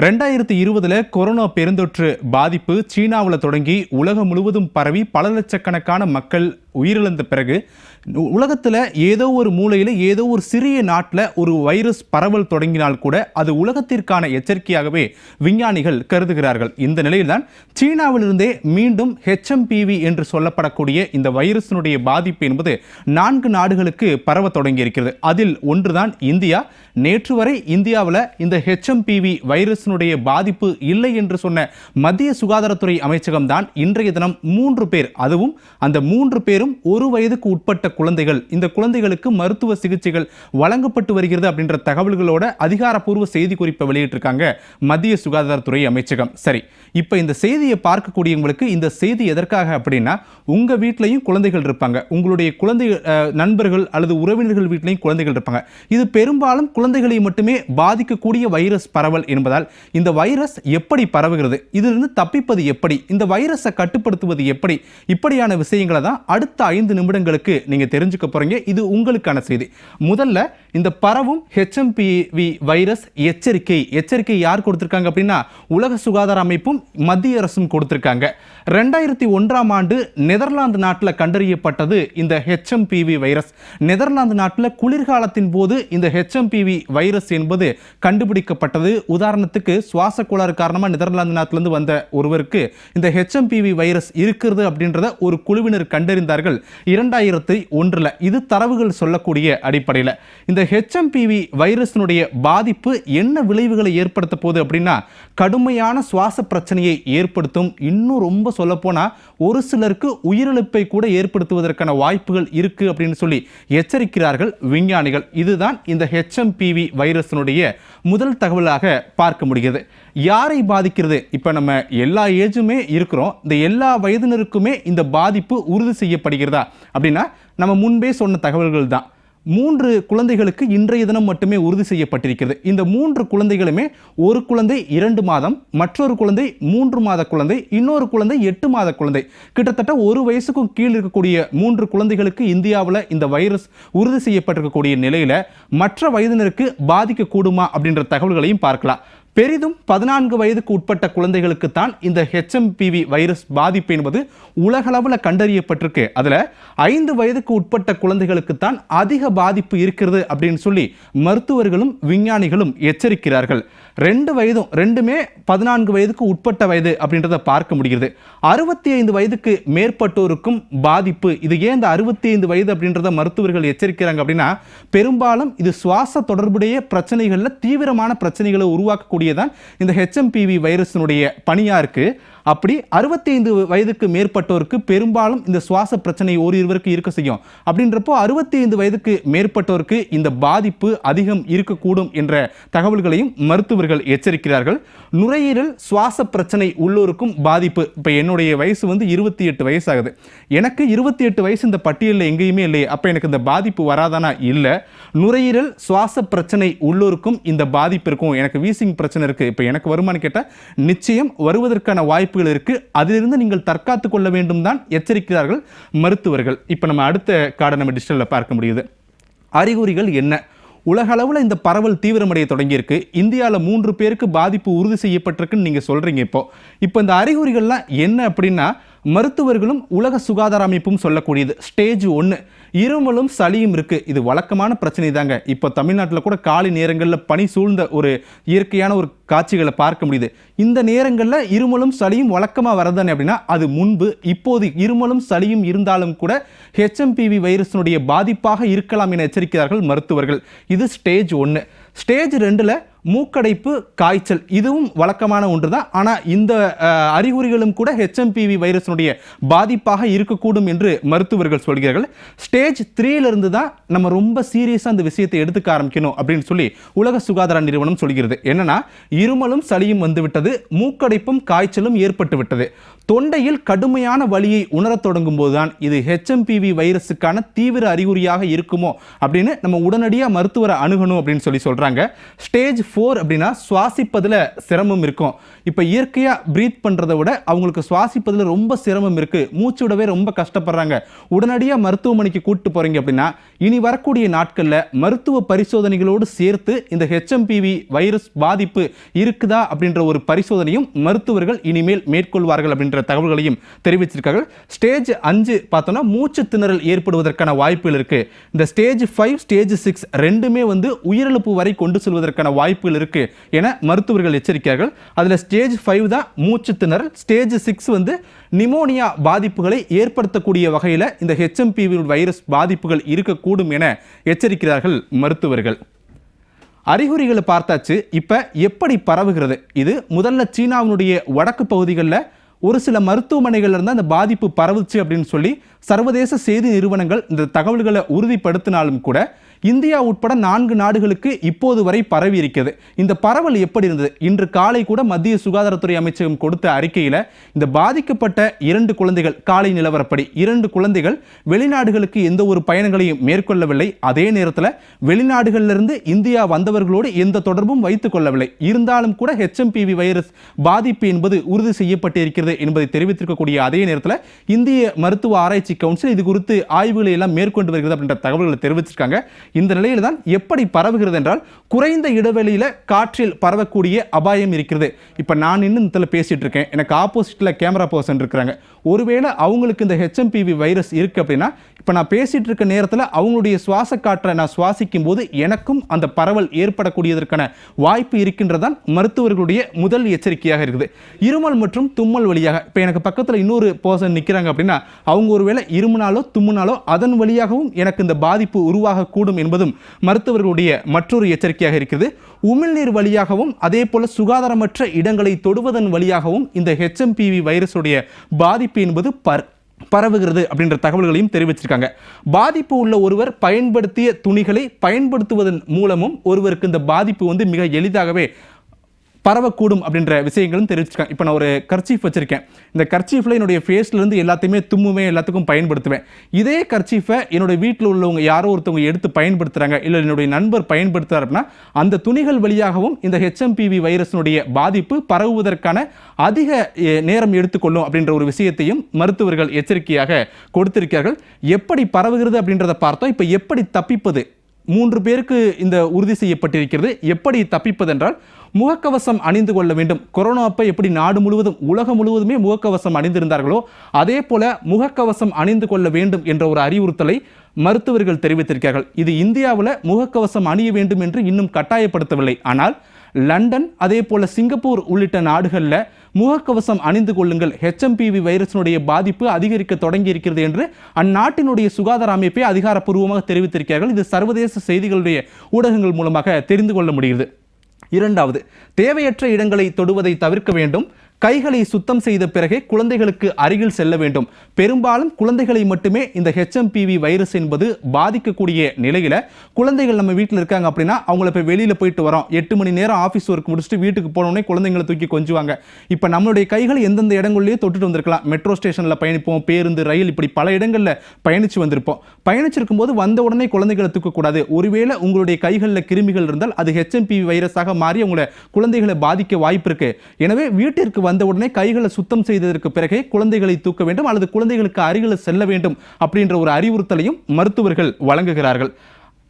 2020 corona பெருந்தொற்று பாதிப்பு சீனாவில் தொடங்கி உலகம் முழுவதும் பரவி பல லட்சக்கணக்கான மக்கள் உயிரிழந்த பிறகு உலகத்தில் ஏதோ ஒரு மூலையில் ஏதோ ஒரு சிறிய நாட்டில் ஒரு வைரஸ் பரவல் தொடங்கினால் கூட அது உலகத்திற்கான எச்சரிக்கையாகவே விஞ்ஞானிகள் கருதுகிறார்கள். இந்த நிலையில்தான் சீனாவிலிருந்தே மீண்டும் HMPV என்று சொல்லப்படக்கூடிய இந்த வைரஸினுடைய பாதிப்பு என்பது 4 நாடுகளுக்கு பரவ தொடங்கி இருக்கிறது. அதில் ஒன்றுதான் இந்தியா. நேற்று வரை இந்தியாவில் இந்த HMPV வைரஸினுடைய பாதிப்பு இல்லை என்று சொன்ன மத்திய சுகாதாரத்துறை அமைச்சகம் தான் இன்றைய தினம் 3 பேர், அதுவும் அந்த 3 பேரும் 1 வயதுக்கு உட்பட்ட குழந்தைகள், இந்த குழந்தைகளுக்கு மருத்துவ சிகிச்சைகள் வழங்கப்பட்டு வருகிறது அப்படின்ற தகவல்களோட அதிகாரப்பூர்வ செய்தி குறிப்பை வெளியிட்டிருக்காங்க மத்திய சுகாதாரத்துறை அமைச்சகம். சரி, இப்போ இந்த செய்தியை பார்க்கக்கூடியவங்களுக்கு இந்த செய்தி எதற்காக அப்படின்னா, உங்க வீட்லையும் குழந்தைகள் இருப்பாங்க, உங்களுடைய குழந்தை நண்பர்கள் அல்லது உறவினர்கள் வீட்லையும் குழந்தைகள் இருப்பாங்க. இது பெரும்பாலும் குழந்தைகளை மட்டுமே பாதிக்கக்கூடிய வைரஸ் பரவல் என்பதால் இந்த வைரஸ் எப்படி பரவுகிறது, இதிலிருந்து தப்பிப்பது எப்படி, இந்த வைரஸை கட்டுப்படுத்துவது எப்படி, இப்படியான விஷயங்களை தான் அடுத்த 5 நிமிடங்களுக்கு நீங்க தெரிஞ்சுக்க போறீங்க. இது உங்களுக்கான செய்தி. முதல்ல இந்த பரவும் HMPV வைரஸ் எச்சரிக்கை யார் கொடுத்திருக்காங்க அப்படின்னா, உலக சுகாதார அமைப்பும் மத்திய அரசும் கொடுத்திருக்காங்க. 2001ஆம் ஆண்டு நெதர்லாந்து நாட்டில் கண்டறியப்பட்டது இந்த HMPV வைரஸ். நெதர்லாந்து நாட்டில் குளிர்காலத்தின் போது இந்த HMPV வைரஸ் என்பது கண்டுபிடிக்கப்பட்டது. உதாரணத்துக்கு சுவாச கோளாறு காரணமாக நெதர்லாந்து நாட்டிலிருந்து வந்த ஒருவருக்கு இந்த HMPV வைரஸ் இருக்கிறது அப்படின்றத ஒரு குழுவினர் கண்டறிந்தார்கள் 2001. இது தரவுகள் சொல்லக்கூடிய அடிப்படையில் இந்த HMPV வைரஸினுடைய பாதிப்பு என்ன விளைவுகளை ஏற்படுத்த போகுது அப்படின்னா, கடுமையான சுவாச பிரச்சனையை ஏற்படுத்தும். இன்னும் ரொம்ப சொல்ல போனா ஒரு சிலருக்கு உயிரிழப்பை கூட ஏற்படுத்துவதற்கான வாய்ப்புகள் இருக்கு அப்படின்னு சொல்லி எச்சரிக்கிறார்கள் விஞ்ஞானிகள். இதுதான் இந்த HMPV வைரஸினுடைய முதல் தகவலாக பார்க்க முடிகிறது. யாரை பாதிக்கிறது? இப்ப நம்ம எல்லா ஏஜுமே இருக்கிறோம், இந்த எல்லா வயதினருக்குமே இந்த பாதிப்பு உறுதி செய்யப்படுகிறதா அப்படின்னா, நம்ம முன்பே சொன்ன தகவல்கள் தான். 3 குழந்தைகளுக்கு இன்றைய தினம் மட்டுமே உறுதி செய்யப்பட்டிருக்கிறது. இந்த 3 குழந்தைகளுமே, ஒரு குழந்தை 2 மாதம், மற்றொரு குழந்தை 3 மாத குழந்தை, இன்னொரு குழந்தை 8 மாத குழந்தை, கிட்டத்தட்ட 1 வயசுக்கும் கீழ் இருக்கக்கூடிய 3 குழந்தைகளுக்கு இந்தியாவில் இந்த வைரஸ் உறுதி செய்யப்பட்டிருக்கக்கூடிய நிலையில மற்ற வயதினருக்கு பாதிக்க கூடுமா அப்படின்ற தகவல்களையும் பார்க்கலாம். பெரிதும் 14 வயதுக்கு உட்பட்ட குழந்தைகளுக்கு தான் இந்த HMPV வைரஸ் பாதிப்பு என்பது உலகளவில் கண்டறியப்பட்டிருக்கு. அதில் 5 வயதுக்கு உட்பட்ட குழந்தைகளுக்கு தான் அதிக பாதிப்பு இருக்கிறது அப்படின்னு சொல்லி மருத்துவர்களும் விஞ்ஞானிகளும் எச்சரிக்கிறார்கள். 2 வயதும், ரெண்டுமே 14 வயதுக்கு உட்பட்ட வயது அப்படின்றத பார்க்க முடிகிறது. 65 வயதுக்கு மேற்பட்டோருக்கும் பாதிப்பு. இது ஏன் இந்த 65 வயது அப்படின்றத மருத்துவர்கள் எச்சரிக்கிறாங்க அப்படின்னா, பெரும்பாலும் இது சுவாச தொடர்புடைய பிரச்சனைகளில் தீவிரமான பிரச்சனைகளை உருவாக்கக்கூடியதான் இந்த HMPV வைரஸினுடைய பணியா இருக்கு. அப்படி 65 வயதுக்கு மேற்பட்டோருக்கு பெரும்பாலும் இந்த சுவாச பிரச்சனை ஒருவருக்கு இருக்க செய்யும். அப்படின்றப்போ 65 வயதுக்கு மேற்பட்டோருக்கு இந்த பாதிப்பு அதிகம் இருக்கக்கூடும் என்ற தகவல்களையும் மருத்துவர்கள் எச்சரிக்கிறார்கள். நுரையீரல் சுவாச பிரச்சனை உள்ளோருக்கும் பாதிப்பு. இப்போ என்னுடைய வயசு 28 வயசு ஆகுது. எனக்கு 28 வயசு இந்த பட்டியலில் எங்கேயுமே இல்லையே, அப்போ எனக்கு இந்த பாதிப்பு வராதானா? இல்லை. நுரையீரல் சுவாச பிரச்சனை உள்ளோருக்கும் இந்த பாதிப்பு இருக்கும். எனக்கு வீசிங் பிரச்சனை இருக்கு, இப்போ எனக்கு வருமானு கேட்டால் நிச்சயம் வருவதற்கான வாய்ப்புகள் இருக்கு. அதிலிருந்து நீங்கள் தற்காத்துக் கொள்ள வேண்டும் தான் எச்சரிக்கிறார்கள் மருத்துவர்கள். இப்போ நம்ம அடுத்த கார்டை நம்ம டிஜிட்டல்ல பார்க்க முடியுது. அறிகுறிகள் என்ன? உலக அளவில் இந்த பரவல் தீவிரமடைய தொடங்கியிருக்கு. இந்தியாவில் 3 பேருக்கு பாதிப்பு உறுதி செய்யப்பட்டிருக்குன்னு நீங்கள் சொல்கிறீங்க. இப்போ இந்த அறிகுறிகள்லாம் என்ன அப்படின்னா, மருத்துவர்களும் உலக சுகாதார அமைப்பும் சொல்லக்கூடியது ஸ்டேஜ் 1, இருமலும் சளியும் இருக்கு. இது வழக்கமான பிரச்சனை தாங்க. இப்போ தமிழ்நாட்டில் கூட காலை நேரங்களில் பனி சூழ்ந்த ஒரு இயற்கையான ஒரு காட்சிகளை பார்க்க முடியுது. இந்த நேரங்களில் இருமலும் சளியும் வழக்கமாக வரதானே அப்படின்னா, அது முன்பு. இப்போது இருமலும் சளியும் இருந்தாலும் கூட HMPV வைரஸினுடைய பாதிப்பாக இருக்கலாம் என எச்சரிக்கிறார்கள் மருத்துவர்கள். இது ஸ்டேஜ் 1. ஸ்டேஜ் 2ல மூக்கடைப்பு, காய்ச்சல், இதுவும் வழக்கமான ஒன்று தான். ஆனால் இந்த அறிகுறிகளும் கூட HMPV வைரஸினுடைய பாதிப்பாக இருக்கக்கூடும் என்று மருத்துவர்கள் சொல்கிறார்கள். ஸ்டேஜ் 3லிருந்து தான் நம்ம ரொம்ப சீரியஸாக இந்த விஷயத்தை எடுத்துக்க ஆரம்பிக்கணும் அப்படின்னு சொல்லி உலக சுகாதார நிறுவனம் சொல்கிறது. என்னன்னா, இருமலும் சளியும் வந்துவிட்டது, மூக்கடைப்பும் காய்ச்சலும் ஏற்பட்டு விட்டது, தொண்டையில் கடுமையான வலியை உணரத் தொடங்கும் போதுதான் இது HMPV வைரஸுக்கான தீவிர அறிகுறியாக இருக்குமோ அப்படின்னு நம்ம உடனடியாக மருத்துவரை அணுகணும் அப்படின்னு சொல்லி சொல்றாங்க. ஸ்டேஜ் 4 அப்படின்னா சுவாசிப்பதில் சிரமம் இருக்கும். இப்போ இயற்கையாக ப்ரீத் பண்ணுறதை விட அவங்களுக்கு சுவாசிப்பதில் ரொம்ப சிரமம் இருக்குது, மூச்சு விடவே ரொம்ப கஷ்டப்படுறாங்க, உடனடியாக மருத்துவமனைக்கு கூப்பிட்டு போகிறீங்க அப்படின்னா இனி வரக்கூடிய நாட்களில் மருத்துவ பரிசோதனைகளோடு சேர்த்து இந்த ஹெச்எம்பிவி வைரஸ் பாதிப்பு இருக்குதா அப்படின்ற ஒரு பரிசோதனையும் மருத்துவர்கள் இனிமேல் மேற்கொள்வார்கள் அப்படின்ற தகவல்களையும் தெரிவிச்சிருக்கார்கள். ஸ்டேஜ் 5 பார்த்தோம்னா மூச்சு திணறல் ஏற்படுவதற்கான வாய்ப்புகள் இருக்குது. இந்த ஸ்டேஜ் 5 ஸ்டேஜ் 6 ரெண்டுமே உயிரிழப்பு வரை கொண்டு செல்வதற்கான வாய்ப்புகள் இருக்கு என மருத்துவர்கள் எச்சரிக்கிறார்கள். அதில் ஸ்டேஜ் 5 தான் மூச்சு திணறல், ஸ்டேஜ் 6 நிமோனியா பாதிப்புகளை ஏற்படுத்தக்கூடிய வகையில் இந்த ஹெச்எம்பிவி வைரஸ் பாதிப்புகள் இருக்கக்கூடும் என எச்சரிக்கிறார்கள் மருத்துவர்கள். அறிகுறிகளை பார்த்தாச்சு. இப்போ எப்படி பரவுகிறது? இது முதல்ல சீனாவினுடைய வடக்கு பகுதிகளில் ஒரு சில மருத்துவமனைகள் இருந்தால் அந்த பாதிப்பு பரவுச்சு அப்படின்னு சொல்லி சர்வதேச செய்தி நிறுவனங்கள் இந்த தகவல்களை உறுதிப்படுத்தினாலும் கூட இந்தியா உட்பட 4 நாடுகளுக்கு இப்போது வரை பரவி இருக்கிறது. இந்த பரவல் எப்படி இருந்தது? இன்று காலை கூட மத்திய சுகாதாரத்துறை அமைச்சகம் கொடுத்த அறிக்கையில் இந்த பாதிக்கப்பட்ட 2 குழந்தைகள், காலை நிலவரப்படி 2 குழந்தைகள் வெளிநாடுகளுக்கு எந்த ஒரு பயணங்களையும் மேற்கொள்ளவில்லை. அதே நேரத்தில் வெளிநாடுகளிலிருந்து இந்தியா வந்தவர்களோடு எந்த தொடர்பும் வைத்துக் கொள்ளவில்லை. இருந்தாலும் கூட ஹெச்எம்பிவி வைரஸ் பாதிப்பு என்பது உறுதி செய்யப்பட்டிருக்கிறது என்பதை தெரிவித்திருக்கக்கூடிய அதே நேரத்தில் இந்திய மருத்துவ ஆராய்ச்சி கவுன்சில் இது குறித்து ஆய்வுகளை எல்லாம் மேற்கொண்டு வருகிறது அப்படின்ற தகவல்களை தெரிவிச்சிருக்காங்க. இந்த நிலையில் தான் எப்படி பரவுகிறது என்றால் குறைந்த இடைவெளியில் காற்றில் பரவக்கூடிய அபாயம் இருக்கிறது. இப்போ நான் இன்னும் பேசிட்டு இருக்கேன், எனக்கு ஆப்போசிட்டில் கேமரா பர்சன் இருக்கிறாங்க. ஒருவேளை அவங்களுக்கு இந்த ஹெச்எம்பிவி வைரஸ் இருக்கு அப்படின்னா இப்போ நான் பேசிட்டு இருக்க நேரத்தில் அவங்களுடைய சுவாச காற்றை நான் சுவாசிக்கும் போது எனக்கும் அந்த பரவல் ஏற்படக்கூடியதற்கான வாய்ப்பு இருக்கின்றதான் மருத்துவர்களுடைய முதல் எச்சரிக்கையாக இருக்குது. இருமல் மற்றும் தும்மல் வழியாக இப்போ எனக்கு பக்கத்தில் இன்னொரு பர்சன் நிற்கிறாங்க அப்படின்னா அவங்க ஒருவேளை இருமுனாலோ தும்முனாலோ அதன் வழியாகவும் எனக்கு இந்த பாதிப்பு உருவாகக்கூடும் என்பதும் மருத்துவர்களுடைய மற்றொரு எச்சரிக்கையாக இருக்கிறது. உமிழ்நீர் வழியாகவும் அதே போல சுகாதாரமற்ற இடங்களை தொடுவதன் வழியாகவும் இந்த ஹெச்எம்பிவி வைரஸுடைய பாதிப்பு என்பது பரவுகிறது அப்படின்ற தகவல்களையும் தெரிவிச்சிருக்காங்க. பாதிப்பு உள்ள ஒருவர் பயன்படுத்திய துணிகளை பயன்படுத்துவதன் மூலமும் ஒருவருக்கு இந்த பாதிப்பு மிக எளிதாகவே பரவக்கூடும் அப்படின்ற விஷயங்களும் தெரிவிச்சிருக்காங்க. இப்போ நான் ஒரு கர்ச்சீஃப் வச்சிருக்கேன். இந்த கர்ச்சீஃபில் என்னுடைய ஃபேஸ்லேருந்து எல்லாத்தையுமே தும்முவேன், எல்லாத்துக்கும் பயன்படுத்துவேன். இதே கர்ச்சீஃபை என்னுடைய வீட்டில் உள்ளவங்க யாரோ ஒருத்தவங்க எடுத்து பயன்படுத்துகிறாங்க, இல்லை என்னுடைய நண்பர் பயன்படுத்துகிறார் அப்படின்னா அந்த துணிகள் வழியாகவும் இந்த ஹெச்எம்பிவி வைரஸினுடைய பாதிப்பு பரவுவதற்கான அதிக நேரம் எடுத்துக்கொள்ளும் அப்படின்ற ஒரு விஷயத்தையும் மருத்துவர்கள் எச்சரிக்கையாக கொடுத்திருக்கிறார்கள். எப்படி பரவுகிறது அப்படின்றத பார்த்தோம். இப்போ எப்படி தப்பிப்பது? 3 பேருக்கு இந்த உறுதி செய்யப்பட்டிருக்கிறது. எப்படி தப்பிப்பது என்றால் முகக்கவசம் அணிந்து கொள்ள வேண்டும். கொரோனா அப்போ எப்படி நாடு முழுவதும் உலகம் முழுவதுமே முகக்கவசம் அணிந்திருந்தார்களோ அதே போல முகக்கவசம் அணிந்து கொள்ள வேண்டும் என்ற ஒரு அறிவுறுத்தலை மருத்துவர்கள் தெரிவித்திருக்கிறார்கள். இது இந்தியாவில் முகக்கவசம் அணிய வேண்டும் என்று இன்னும் கட்டாயப்படுத்தவில்லை. ஆனால் லண்டன் அதே போல சிங்கப்பூர் உள்ளிட்ட நாடுகளில் முகக்கவசம் அணிந்து கொள்ளுங்கள், ஹெச்எம்பிவி வைரஸினுடைய பாதிப்பு அதிகரிக்க தொடங்கி இருக்கிறது என்று அந்நாட்டினுடைய சுகாதார அமைப்பை அதிகாரப்பூர்வமாக தெரிவித்திருக்கிறார்கள். இது சர்வதேச செய்திகளுடைய ஊடகங்கள் மூலமாக தெரிந்து கொள்ள முடிகிறது. 2வது, தேவையற்ற இடங்களை தொடுவதை தவிர்க்க வேண்டும். கைகளை சுத்தம் செய்த பிறகே குழந்தைகளுக்கு அருகில் செல்ல வேண்டும். பெரும்பாலும் குழந்தைகளை மட்டுமே இந்த ஹெச்எம்பிவி வைரஸ் என்பது பாதிக்கக்கூடிய நிலையில் குழந்தைகள் நம்ம வீட்டில் இருக்காங்க அப்படின்னா அவங்கள போய் வெளியில் போயிட்டு வரோம், 8 மணி நேரம் ஆஃபீஸ் ஒர்க் முடிச்சுட்டு வீட்டுக்கு போனோடனே குழந்தைங்களை தூக்கி கொஞ்சுவாங்க. இப்போ நம்மளுடைய கைகள் எந்தெந்த இடங்கள்லேயே தொட்டுட்டு வந்திருக்கலாம். மெட்ரோ ஸ்டேஷனில் பயணிப்போம், பேருந்து, ரயில், இப்படி பல இடங்களில் பயணித்து வந்திருப்போம். பயணிச்சிருக்கும் போது வந்த உடனே குழந்தைகளை தூக்கக்கூடாது. ஒருவேளை உங்களுடைய கைகளில் கிருமிகள் இருந்தால் அது ஹெச்எம்பிவி வைரஸாக மாறி உங்களை குழந்தைகளை பாதிக்க வாய்ப்பு இருக்கு. எனவே வீட்டிற்கு வந்த உடனே கைகளை சுத்தம் செய்ததற்கு பிறகே குழந்தைகளை தூக்க வேண்டும் அல்லது குழந்தைகளுக்கு அருகில் செல்ல வேண்டும் அப்படின்ற ஒரு அறிவுறுத்தலையும் மருத்துவர்கள் வழங்குகிறார்கள்.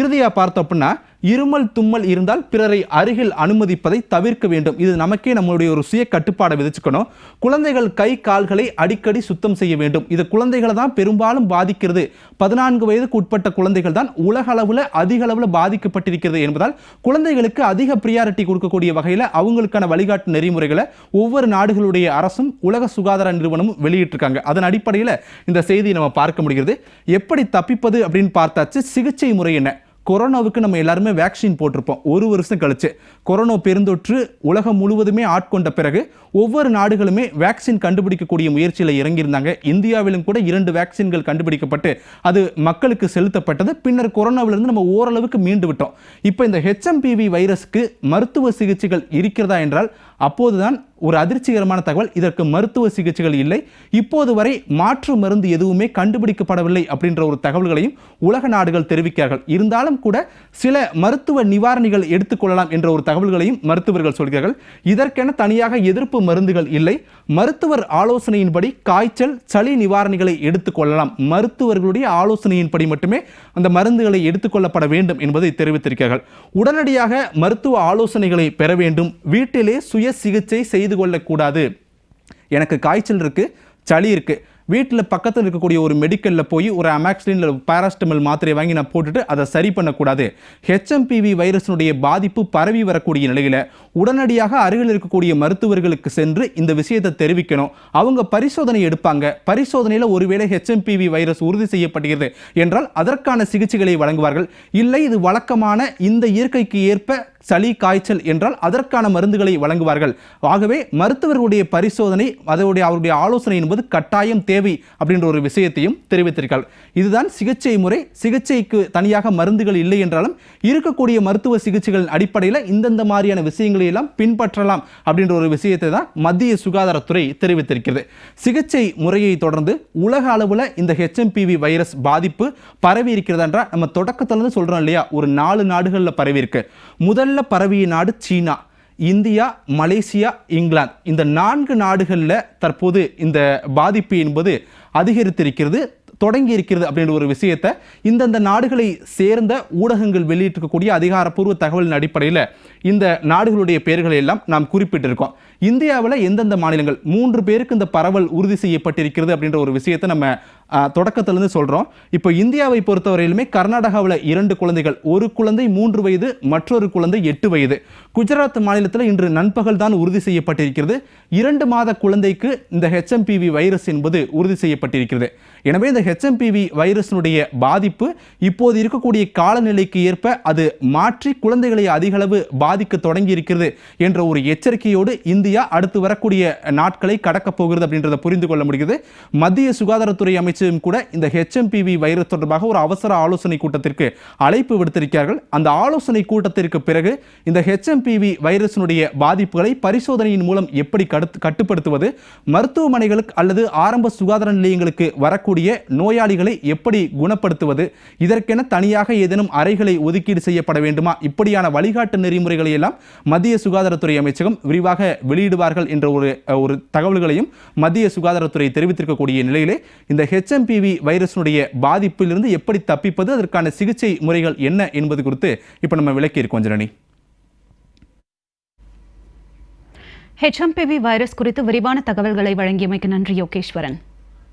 இறுதியாக பார்த்தோம் அப்படின்னா இருமல் தும்மல் இருந்தால் பிறரை அருகில் அனுமதிப்பதை தவிர்க்க வேண்டும். இது நமக்கே நம்மளுடைய ஒரு சுய கட்டுப்பாடை விதிச்சுக்கணும். குழந்தைகள் கை கால்களை அடிக்கடி சுத்தம் செய்ய வேண்டும். இது குழந்தைகளை தான் பெரும்பாலும் பாதிக்கிறது. 14 வயதுக்கு உட்பட்ட குழந்தைகள் தான் உலக அளவில் அதிக அளவில் பாதிக்கப்பட்டிருக்கிறது என்பதால் குழந்தைகளுக்கு அதிக பிரியாரிட்டி கொடுக்கக்கூடிய வகையில் அவங்களுக்கான வழிகாட்டு நெறிமுறைகளை ஒவ்வொரு நாடுகளுடைய அரசும் உலக சுகாதார நிறுவனமும் வெளியிட்டிருக்காங்க. அதன் அடிப்படையில் இந்த செய்தியை நம்ம பார்க்க முடிகிறது. எப்படி தப்பிப்பது அப்படின்னு பார்த்தாச்சு. சிகிச்சை முறை என்ன? கொரோனாவுக்கு நம்ம எல்லாருமே வேக்சின் போட்டிருப்போம். 1 வருஷம் கழிச்சு கொரோனா பெருந்தொற்று உலகம் முழுவதுமே ஆட்கொண்ட பிறகு ஒவ்வொரு நாடுகளுமே வேக்சின் கண்டுபிடிக்கக்கூடிய முயற்சியில் இறங்கியிருந்தாங்க. இந்தியாவிலும் கூட 2 வேக்சின்கள் கண்டுபிடிக்கப்பட்டு அது மக்களுக்கு செலுத்தப்பட்டது. பின்னர் கொரோனாவிலிருந்து நம்ம ஓரளவுக்கு மீண்டு விட்டோம். இப்போ இந்த ஹெச்எம்பிவி வைரஸ்க்கு மருத்துவ சிகிச்சைகள் இருக்கிறதா என்றால் அப்போதுதான் ஒரு அதிர்ச்சிகரமான தகவல். இதற்கு மருத்துவ சிகிச்சைகள் இல்லை, இப்போது வரை மாற்று மருந்து எதுவுமே கண்டுபிடிக்கப்படவில்லை அப்படின்ற ஒரு தகவல்களையும் உலக நாடுகள் தெரிவிக்கிறார்கள். இருந்தாலும் கூட சில மருத்துவ நிவாரணிகள் எடுத்துக்கொள்ளலாம் என்ற ஒரு தகவல்களையும் மருத்துவர்கள் சொல்கிறார்கள். இதற்கென தனியாக எதிர்ப்பு மருந்துகள் இல்லை. மருத்துவர் ஆலோசனையின்படி காய்ச்சல், சளி நிவாரணிகளை எடுத்துக்கொள்ளலாம். மருத்துவர்களுடைய ஆலோசனையின்படி மட்டுமே அந்த மருந்துகளை எடுத்துக்கொள்ளப்பட வேண்டும் என்பதை தெரிவித்திருக்கிறார்கள். உடனடியாக மருத்துவ ஆலோசனைகளை பெற வேண்டும். வீட்டிலே சுய சிகிச்சை செய்து கொள்ளக்கூடாது. எனக்கு காய்ச்சல் இருக்கு, சளி இருக்கு, வீட்டில் பக்கத்தில் இருக்கக்கூடிய ஒரு மெடிக்கலில் போய் ஒரு அமாக்சிலின் பாராஸ்டமல் மாத்திரை வாங்கி நான் போட்டுட்டு அதை சரி பண்ணக்கூடாது. ஹெச்எம்பிவி வைரஸினுடைய பாதிப்பு பரவி வரக்கூடிய நிலையில் உடனடியாக அருகில் இருக்கக்கூடிய மருத்துவர்களுக்கு சென்று இந்த விஷயத்தை தெரிவிக்கணும். அவங்க பரிசோதனை எடுப்பாங்க. பரிசோதனையில் ஒருவேளை ஹெச்எம்பிவி வைரஸ் உறுதி செய்யப்படுகிறது என்றால் அதற்கான சிகிச்சைகளை வழங்குவார்கள். இல்லை இது வழக்கமான இந்த இயற்கைக்கு ஏற்ப சளி காய்ச்சல் என்றால் அதற்கான மருந்துகளை வழங்குவார்கள். ஆகவே மருத்துவர்களுடைய பரிசோதனை அவருடைய ஆலோசனை என்பது கட்டாயம் தேவை அப்படின்ற ஒரு விஷயத்தையும் தெரிவித்திருக்கிறார்கள். இதுதான் சிகிச்சை முறை. சிகிச்சைக்கு தனியாக மருந்துகள் இல்லை என்றாலும் இருக்கக்கூடிய மருத்துவ சிகிச்சைகளின் அடிப்படையில் இந்தந்த மாதிரியான விஷயங்களை எல்லாம் பின்பற்றலாம் அப்படின்ற ஒரு விஷயத்தை தான் மத்திய சுகாதாரத்துறை தெரிவித்திருக்கிறது. சிகிச்சை முறையை தொடர்ந்து உலக அளவில் இந்த ஹெச்எம்பிவி வைரஸ் பாதிப்பு பரவி இருக்கிறது என்றால் நம்ம தொடக்கத்திலிருந்து சொல்றோம் இல்லையா, ஒரு 4 நாடுகளில் பரவி இருக்கு. முதல்ல பரவிய நாடு சீனா, இந்தியா, மலேசியா, இங்கிலாந்து. இந்த 4 நாடுகளில் தற்போது இந்த பாதிப்பு என்பது அதிகரித்திருக்கிறது, தொடங்கி இருக்கிறது அப்படின்ற ஒரு விஷயத்தை இந்தந்த நாடுகளை சேர்ந்த ஊடகங்கள் வெளியிட்டிருக்கக்கூடிய அதிகாரப்பூர்வ தகவலின் அடிப்படையில் இந்த நாடுகளுடைய பெயர்களை எல்லாம் நாம் குறிப்பிட்டிருக்கோம். இந்தியாவில் எந்தெந்த மாநிலங்கள் 3 பேருக்கு இந்த பரவல் உறுதி செய்யப்பட்டிருக்கிறது அப்படின்ற ஒரு விஷயத்தை நம்ம தொடக்கத்திலிருந்து சொல்றோம். இப்போ இந்தியாவை பொறுத்தவரையிலுமே கர்நாடகாவில் 2 குழந்தைகள், ஒரு குழந்தை 3 வயது, மற்றொரு குழந்தை 8 வயது. குஜராத் மாநிலத்தில் இன்று நண்பகல் தான் உறுதி செய்யப்பட்டிருக்கிறது. 2 மாத குழந்தைக்கு இந்த ஹெச்எம்பிவி வைரஸ் என்பது உறுதி செய்யப்பட்டிருக்கிறது. எனவே இந்த ஹெச்எம்பிவி வைரஸினுடைய பாதிப்பு இப்போது இருக்கக்கூடிய காலநிலைக்கு ஏற்ப அது மாற்றி குழந்தைகளை அதிக அளவு பாதிக்க தொடங்கி இருக்கிறது என்ற ஒரு எச்சரிக்கையோடு இந்தியா அடுத்து வரக்கூடிய நாட்களை கடக்கப் போகிறது அப்படின்றத புரிந்து கொள்ள முடிகிறது. மத்திய சுகாதாரத்துறை அமைச்சரும் கூட இந்த ஹெச்எம்பிவி வைரஸ் தொடர்பாக ஒரு அவசர ஆலோசனை கூட்டத்திற்கு அழைப்பு விடுத்திருக்கிறார்கள். அந்த ஆலோசனை கூட்டத்திற்கு பிறகு இந்த ஹெச்எம்பிவி வைரஸினுடைய பாதிப்புகளை பரிசோதனையின் மூலம் எப்படி கட்டுப்படுத்துவது, மருத்துவமனைகளுக்கு அல்லது ஆரம்ப சுகாதார நிலையங்களுக்கு வரக்கூடிய நோயாளிகளை எப்படி குணப்படுத்துவது, இதற்கென தனியாக ஏதேனும் அறைகளை ஒதுக்கீடு செய்யப்பட வேண்டுமா, இப்படியான வழிகாட்டு நெறிமுறைகளை எல்லாம் மத்திய சுகாதாரத்துறை அமைச்சகம் விரிவாக வெளியிடுவார்கள் என்ற ஒரு தகவல்களையும் மத்திய சுகாதாரத்துறை தெரிவித்திருக்கக்கூடிய நிலையிலே இந்த ஹெச்எம்பிவி வைரஸினுடைய பாதிப்பிலிருந்து எப்படி தப்பிப்பது, அதற்கான சிகிச்சை முறைகள் என்ன என்பது குறித்து இப்போ நம்ம விளக்கி இருக்கோம். ஜனனி, ஹெச்எம்பிவி வைரஸ் குறித்து விரிவான தகவல்களை வழங்கியமைக்கு நன்றி யோகேஸ்வரன்.